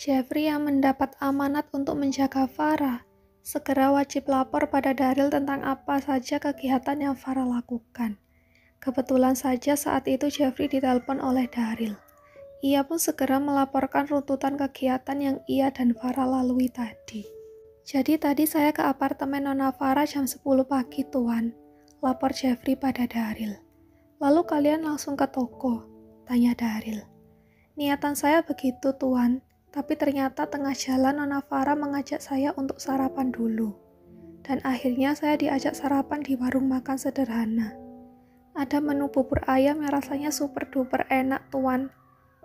Jeffrey yang mendapat amanat untuk menjaga Farah, segera wajib lapor pada Daryl tentang apa saja kegiatan yang Farah lakukan. Kebetulan saja saat itu Jeffrey ditelepon oleh Daryl. Ia pun segera melaporkan runtutan kegiatan yang ia dan Farah lalui tadi. Jadi tadi saya ke apartemen Nona Farah jam 10 pagi, Tuan, lapor Jeffrey pada Daryl. Lalu kalian langsung ke toko, tanya Daryl. Niatan saya begitu, Tuan, tapi ternyata tengah jalan Nona Farah mengajak saya untuk sarapan dulu. Dan akhirnya saya diajak sarapan di warung makan sederhana. Ada menu bubur ayam yang rasanya super duper enak, Tuan.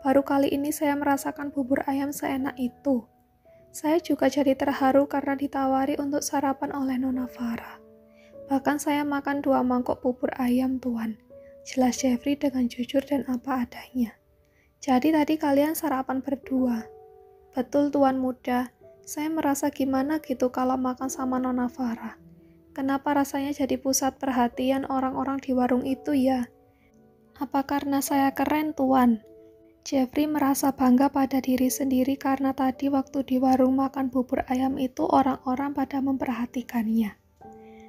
Baru kali ini saya merasakan bubur ayam seenak itu. Saya juga jadi terharu karena ditawari untuk sarapan oleh Nona Farah. Bahkan saya makan 2 mangkok bubur ayam, Tuan. Jelas Jeffrey dengan jujur dan apa adanya. Jadi tadi kalian sarapan berdua. Betul, Tuan Muda. Saya merasa gimana gitu kalau makan sama Nona Farah. Kenapa rasanya jadi pusat perhatian orang-orang di warung itu ya? Apa karena saya keren, Tuan? Jeffrey merasa bangga pada diri sendiri karena tadi waktu di warung makan bubur ayam itu orang-orang pada memperhatikannya.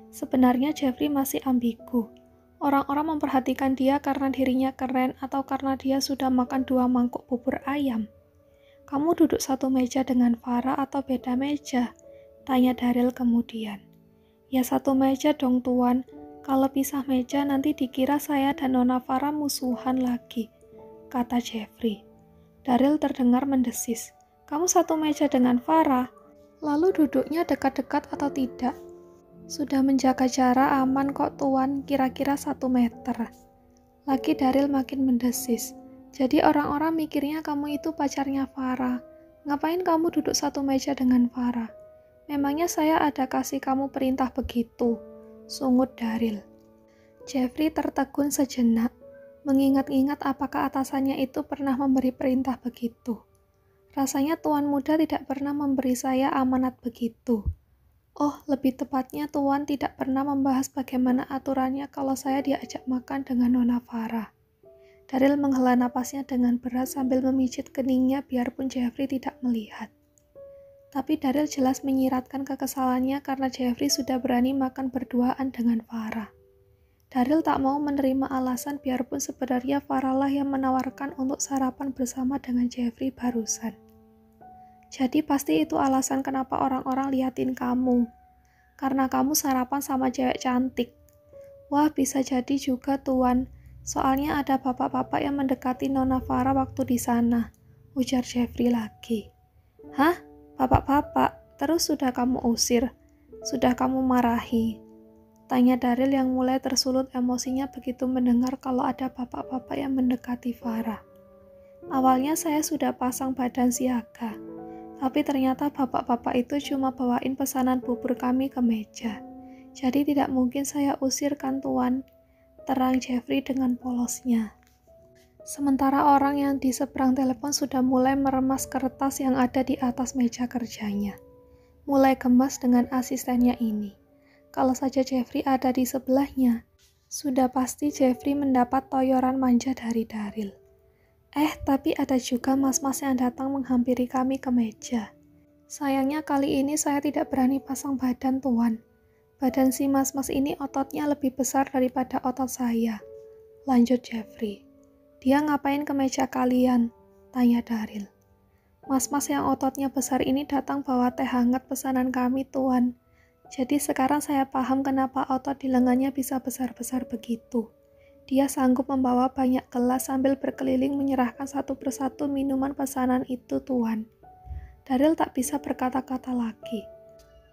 Sebenarnya Jeffrey masih ambigu. Orang-orang memperhatikan dia karena dirinya keren atau karena dia sudah makan 2 mangkok bubur ayam. Kamu duduk satu meja dengan Farah atau beda meja? Tanya Daryl kemudian. Ya satu meja dong, Tuan. Kalau pisah meja nanti dikira saya dan Nona Farah musuhan lagi, kata Jeffrey. Daryl terdengar mendesis. Kamu satu meja dengan Farah? Lalu duduknya dekat-dekat atau tidak? Sudah menjaga jarak aman kok, Tuan, kira-kira 1 meter. Lagi Daryl makin mendesis. Jadi orang-orang mikirnya kamu itu pacarnya Farah. Ngapain kamu duduk satu meja dengan Farah? Memangnya saya ada kasih kamu perintah begitu? Sungut Daryl. Jeffrey tertegun sejenak, mengingat-ingat apakah atasannya itu pernah memberi perintah begitu. Rasanya Tuan Muda tidak pernah memberi saya amanat begitu. Oh, lebih tepatnya Tuan tidak pernah membahas bagaimana aturannya kalau saya diajak makan dengan Nona Farah. Daryl menghela napasnya dengan berat sambil memijit keningnya biarpun Jeffrey tidak melihat. Tapi Daryl jelas menyiratkan kekesalannya karena Jeffrey sudah berani makan berduaan dengan Farah. Daryl tak mau menerima alasan biarpun sebenarnya Farah lah yang menawarkan untuk sarapan bersama dengan Jeffrey barusan. Jadi pasti itu alasan kenapa orang-orang liatin kamu. Karena kamu sarapan sama cewek cantik. Wah, bisa jadi juga, Tuan. Soalnya ada bapak-bapak yang mendekati Nona Farah waktu di sana, ujar Jeffrey lagi. Hah? Bapak-bapak? Terus sudah kamu usir? Sudah kamu marahi? Tanya Daryl yang mulai tersulut emosinya begitu mendengar kalau ada bapak-bapak yang mendekati Farah. Awalnya saya sudah pasang badan siaga, tapi ternyata bapak-bapak itu cuma bawain pesanan bubur kami ke meja. Jadi tidak mungkin saya usir kan, Tuan, terang Jeffrey dengan polosnya. Sementara orang yang di seberang telepon sudah mulai meremas kertas yang ada di atas meja kerjanya. Mulai gemas dengan asistennya ini. Kalau saja Jeffrey ada di sebelahnya, sudah pasti Jeffrey mendapat toyoran manja dari Daryl. Tapi ada juga mas-mas yang datang menghampiri kami ke meja. Sayangnya kali ini saya tidak berani pasang badan, Tuan. Badan si mas-mas ini ototnya lebih besar daripada otot saya. Lanjut Jeffrey. Dia ngapain ke meja kalian? Tanya Daryl. Mas-mas yang ototnya besar ini datang bawa teh hangat pesanan kami, Tuan. Jadi sekarang saya paham kenapa otot di lengannya bisa besar-besar begitu. Dia sanggup membawa banyak gelas sambil berkeliling menyerahkan satu persatu minuman pesanan itu, Tuan. Daryl tak bisa berkata-kata lagi.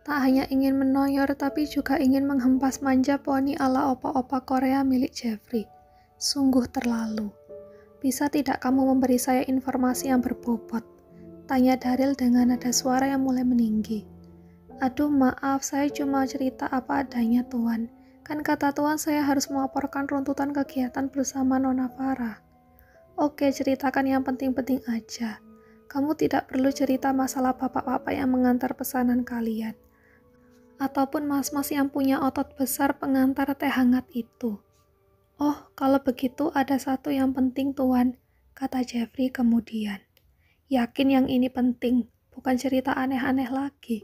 Tak hanya ingin menoyor, tapi juga ingin menghempas manja poni ala opa-opa Korea milik Jeffrey. Sungguh terlalu. Bisa tidak kamu memberi saya informasi yang berbobot? Tanya Daryl dengan nada suara yang mulai meninggi. Aduh maaf, saya cuma cerita apa adanya, Tuan. Kan kata Tuan saya harus melaporkan runtutan kegiatan bersama Nona Farah. Oke, ceritakan yang penting-penting aja. Kamu tidak perlu cerita masalah bapak-bapak yang mengantar pesanan kalian. Ataupun mas-mas yang punya otot besar pengantar teh hangat itu. Oh, kalau begitu ada satu yang penting, Tuan, kata Jeffrey kemudian. Yakin yang ini penting, bukan cerita aneh-aneh lagi.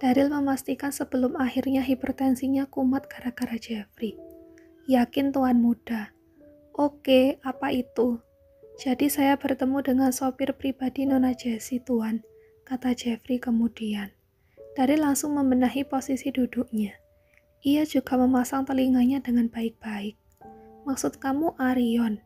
Daryl memastikan sebelum akhirnya hipertensinya kumat gara-gara Jeffrey. Yakin tuan muda. Oke, apa itu? Jadi saya bertemu dengan sopir pribadi Nona Jessie, tuan, kata Jeffrey kemudian. Daryl langsung membenahi posisi duduknya. Ia juga memasang telinganya dengan baik-baik. Maksud kamu Arion?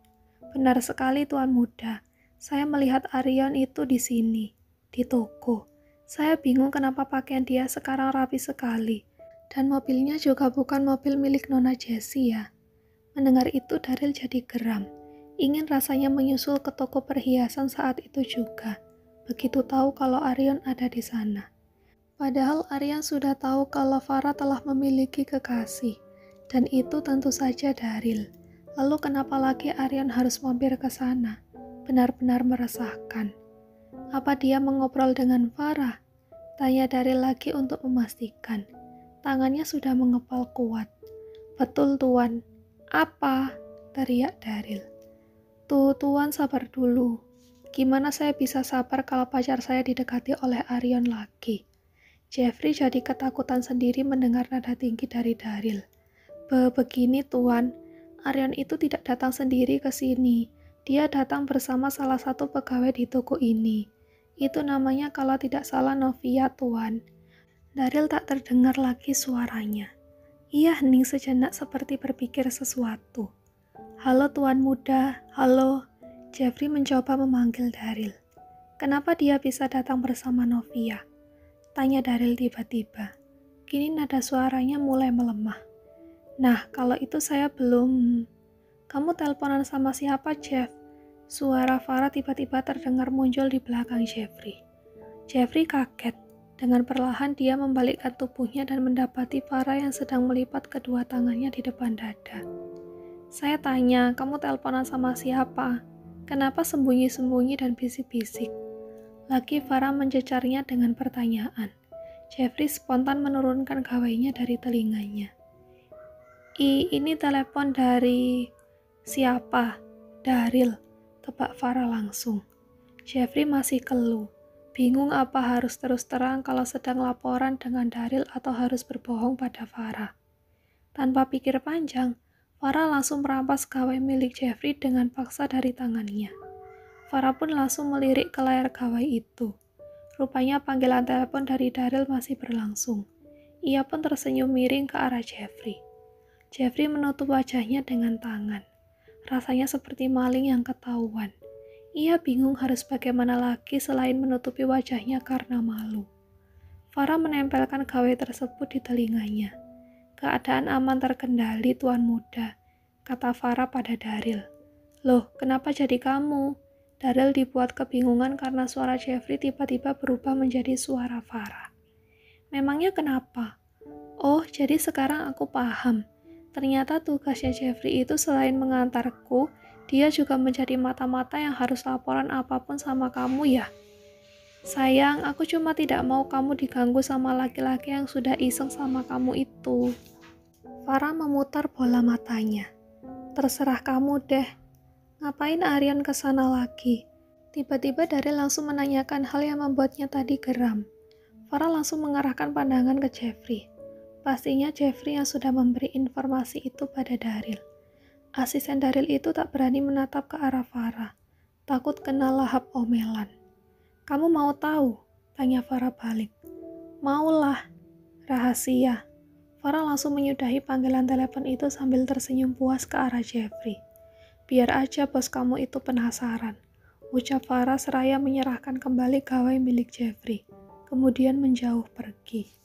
Benar sekali tuan muda. Saya melihat Arion itu di sini, di toko. Saya bingung kenapa pakaian dia sekarang rapi sekali. Dan mobilnya juga bukan mobil milik Nona Jessie ya. Mendengar itu Daryl jadi geram. Ingin rasanya menyusul ke toko perhiasan saat itu juga. Begitu tahu kalau Arion ada di sana. Padahal Arion sudah tahu kalau Farah telah memiliki kekasih. Dan itu tentu saja Daryl. Lalu kenapa lagi Arion harus mampir ke sana? Benar-benar meresahkan. Apa dia mengobrol dengan Farah? Tanya Daryl lagi untuk memastikan. Tangannya sudah mengepal kuat. Betul tuan. Apa? Teriak Daryl. Tuan sabar dulu. Gimana saya bisa sabar kalau pacar saya didekati oleh Arion lagi? Jeffrey jadi ketakutan sendiri mendengar nada tinggi dari Daryl. Begini tuan, Arion itu tidak datang sendiri ke sini. Dia datang bersama salah satu pegawai di toko ini. Itu namanya kalau tidak salah Novia, tuan. Daryl tak terdengar lagi suaranya. Ia hening sejenak seperti berpikir sesuatu. Halo tuan muda, halo. Jeffrey mencoba memanggil Daryl. Kenapa dia bisa datang bersama Novia? Tanya Daryl tiba-tiba. Kini nada suaranya mulai melemah. Nah, kalau itu saya belum... Kamu teleponan sama siapa, Jeff? Suara Farah tiba-tiba terdengar muncul di belakang Jeffrey. Jeffrey kaget. Dengan perlahan dia membalikkan tubuhnya dan mendapati Farah yang sedang melipat kedua tangannya di depan dada. Saya tanya, kamu teleponan sama siapa? Kenapa sembunyi-sembunyi dan bisik-bisik? Lagi Farah mencecarnya dengan pertanyaan. Jeffrey spontan menurunkan gawainya dari telinganya. Ini telepon dari... Siapa? Daryl, tebak Farah langsung. Jeffrey masih keluh. Bingung apa harus terus terang kalau sedang laporan dengan Daryl atau harus berbohong pada Farah. Tanpa pikir panjang, Farah langsung merampas gawai milik Jeffrey dengan paksa dari tangannya. Farah pun langsung melirik ke layar gawai itu. Rupanya panggilan telepon dari Daryl masih berlangsung. Ia pun tersenyum miring ke arah Jeffrey. Jeffrey menutup wajahnya dengan tangan. Rasanya seperti maling yang ketahuan. Ia bingung harus bagaimana lagi selain menutupi wajahnya karena malu. Farah menempelkan gawai tersebut di telinganya. Keadaan aman terkendali, tuan muda, kata Farah pada Daryl. Loh, kenapa jadi kamu? Daryl dibuat kebingungan karena suara Jeffrey tiba-tiba berubah menjadi suara Farah. Memangnya kenapa? Oh, jadi sekarang aku paham. Ternyata tugasnya Jeffrey itu selain mengantarku, dia juga menjadi mata-mata yang harus laporan apapun sama kamu ya. Sayang, aku cuma tidak mau kamu diganggu sama laki-laki yang sudah iseng sama kamu itu. Farah memutar bola matanya. Terserah kamu deh. Ngapain Arion kesana lagi? Tiba-tiba Daryl langsung menanyakan hal yang membuatnya tadi geram. Farah langsung mengarahkan pandangan ke Jeffrey. Pastinya Jeffrey yang sudah memberi informasi itu pada Daryl. Asisten Daryl itu tak berani menatap ke arah Farah. Takut kena lahap omelan. Kamu mau tahu? Tanya Farah balik. Maulah. Rahasia. Farah langsung menyudahi panggilan telepon itu sambil tersenyum puas ke arah Jeffrey. Biar aja bos kamu itu penasaran. Ucap Farah seraya menyerahkan kembali gawai milik Jeffrey. Kemudian menjauh pergi.